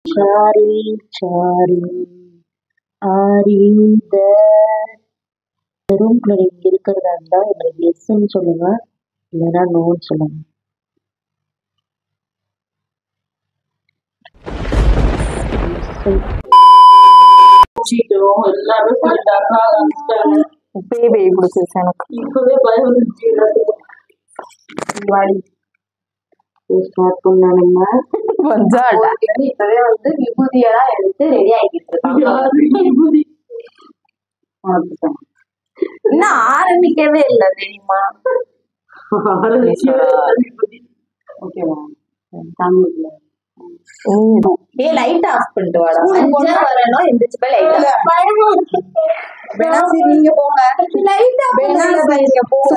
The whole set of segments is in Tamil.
Charlie, Charlie, are you there? ரூம்குள்ள நீங்க இருக்கிறதா இருந்தா எங்களுக்கு எஸ்ன்னு சொல்லுங்க, இல்லைன்னா நோன்னு சொல்லுங்க. பேபி பிடிச்சிருச்சு எனக்கு. இப்பவே பயம் வந்துச்சு. ஸ்டார்ட் பண்ணானுங்க. இப்பவே வந்து விபூதியெல்லாம் எடுத்து ரெடி ஆகிட்டு இருக்காங்க. இன்னும் ஆரம்பிக்கவே இல்லை தெரியுமா? லைட் ஆஃப் பண்ணிட்டு வாடா. வரணும் எந்திரிச்சு போய் லைட் நீங்க போங்க. லைட் ஆஃப் நீங்க போங்க.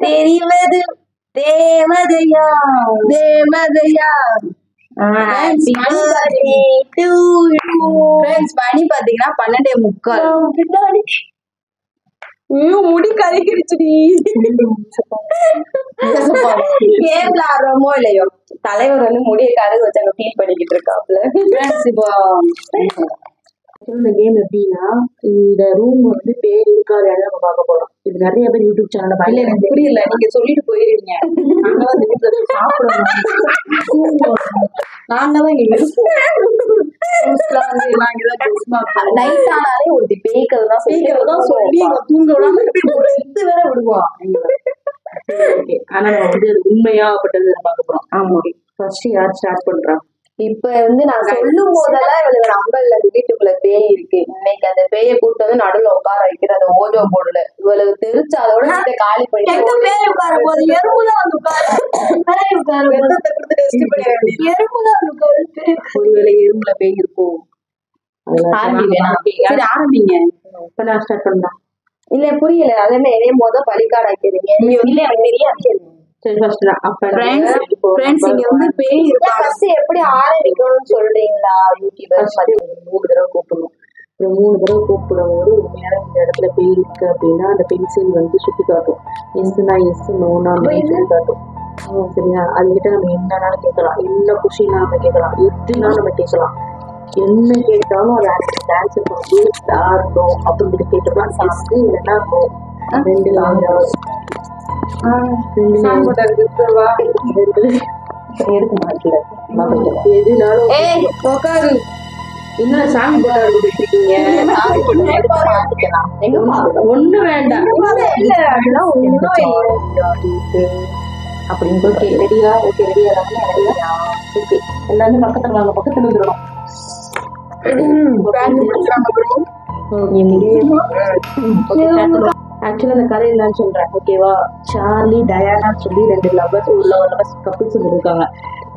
தெரிவது தேவதையா தேவதையா. மணி பாத்தீங்கன்னா 12:45. முடி கறிக்கிடுச்சுடி. கேம்ல ஆடுறோமோ இல்லையோ தலைவர் வந்து முடியை கருது வச்சாங்க ஃபீல் பண்ணிக்கிட்டு இருக்காப்ல. இந்த கேம் எப்படின்னா, இந்த ரூம் வந்து பேர் இருக்காது நம்ம பார்க்க போறோம். இது நிறைய பேர் யூடியூப் சேனல்ல இல்ல எனக்கு புரியல, நீங்க சொல்லிட்டு போயிருவீங்க. நாங்கதான் இங்க நைட் ஆனாலே ஒரு பேய்க்கிறதுதான் சொல்லி தூங்க விடாம வேற விடுவா. ஆனா நம்ம வந்து உண்மையாப்பட்டது பார்க்க போறோம். ஆமா, ஃபர்ஸ்ட் யார் ஸ்டார்ட் பண்றா? இப்ப வந்து நான் சொல்லும் போதெல்லாம் இவளுக்கு நம்பல வீட்டுக்குள்ள பேய் இருக்கு. இன்னைக்கு அந்த பேயை கூட்டு வந்து நடுவுல உட்கார வைக்கிற அந்த ஓஜோ போர்டுல இவளுக்கு தெரிச்சு அதோட காலி பண்ணி உட்கார போது எறும்புதான் வந்து ஒருவேளை எறும்புல பேய் இருக்கும். ஆரம்பிங்க. இப்ப நான் ஸ்டார்ட் பண்றேன். இல்ல புரியல, அதே இதே போத பழிக்காட ஆக்கிடுங்க. இல்ல எனக்கு தெரியாது. எப்படி ஆரம்பிக்கணும்னு சொல்றீங்களா? 3 தடவை கூப்பிடணும். 3 தடவை கூப்பிடும் போது உண்மையான இந்த இடத்துல பேய் இருக்கு அப்படின்னா அந்த பென்சில் வந்து சுட்டி காட்டும். எஸ்னா எஸ், நோனா காட்டும். சரியா? அதுகிட்ட நம்ம என்னன்னாலும் கேட்கலாம், என்ன கொஸ்டினா நம்ம கேட்கலாம், எப்படின்னா நம்ம கேட்கலாம். என்ன கேட்டாலும் அது ஆன்சர் பண்ணும். அப்படின்னு கேட்டோம்னா எஸ் இல்லைன்னா நோ. 2 ஒண்ணு வேண்டாம் அப்படின்னு சொல்லி ரெடியா? ஓகே ரெடியா? ஓகே எல்லாரும் பக்கத்துல வந்துடணும். ஆக்சுவலா அந்த கதை என்னன்னு சொல்றேன், ஓகேவா? சார்லி டயானா சொல்லி 2 லவர்ஸ் கப்பிள்ஸ் இருக்காங்க.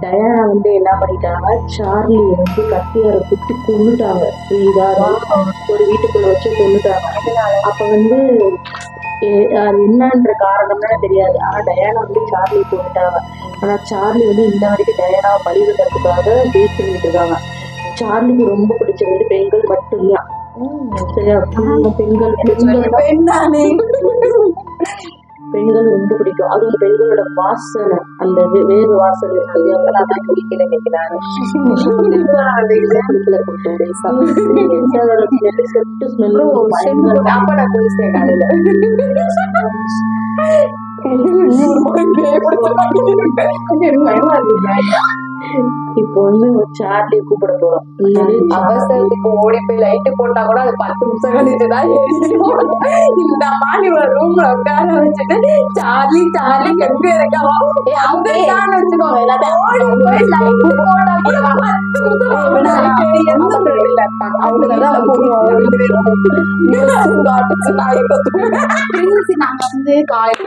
டயானா வந்து என்ன பண்ணிட்டாங்க, சார்லி வந்து கத்தியார குத்தி கொண்டுட்டாங்க. ஒரு வீட்டுக்குள்ள வச்சு கொண்டுட்டாங்க. அப்ப வந்து அது என்னன்ற காரணம்னா தெரியாது. ஆனா டயானா வந்து சார்லி கொண்டுட்டாங்க. ஆனா சார்லி வந்து இந்த வரைக்கும் டயானாவை பழி வைக்கிறதுக்காக வெயிட் பண்ணிட்டு இருக்காங்க. சார்லிக்கு ரொம்ப பிடிச்சது வந்து பெண்கள் மட்டும்தான். சரியா? பெண்கள் ரொம்ப பிடிக்கும். அதுவும் பெண்களோட வாசனை, அந்த வேறு வாசனை இப்போ வந்து சார்லி கூப்பிட போறோம். அவசரத்துக்கு ஓடி போய் லைட்டு போட்டா கூட அது 10 நிமிஷம் கழிச்சுதான் இந்த மாதிரி ஒரு ரூம்ல உட்கார வச்சுட்டு சார்லி சார்லி எங்க இருக்கவா அவங்கதான் வச்சுக்கோங்க. எல்லாத்தையும் போய் லைட்டு போட்டா கூட 10 நிமிஷம் அவங்கதான் நாங்க வந்து காலேஜ்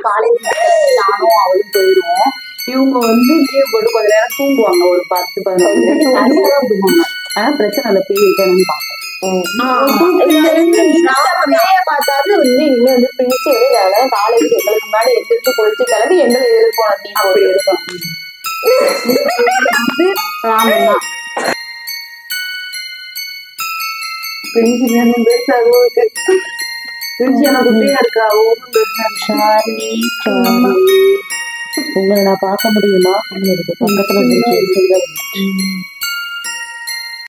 நானும் அவளும் போயிடுவோம். இவங்க வந்து லீவ் போட்டு கொஞ்ச நேரம் தூங்குவாங்க, ஒரு 10-15 தூங்குவாங்க. ஆனா பிரச்சனை அந்த பேய் இருக்கணும்னு பார்த்தாது வந்து இனிமே வந்து பிரிச்சு காலேஜ் எங்களுக்கு முன்னாடி எதிர்த்து குளிச்சு கிளம்பி எங்களை எதிர்ப்போம். டீ போட்டு எடுப்போம். ராமன் குட்டியா இருக்கா. உங்களை நான் பார்க்க முடியுமா அப்படின்னு இருக்கு. பக்கத்துல இருக்கு.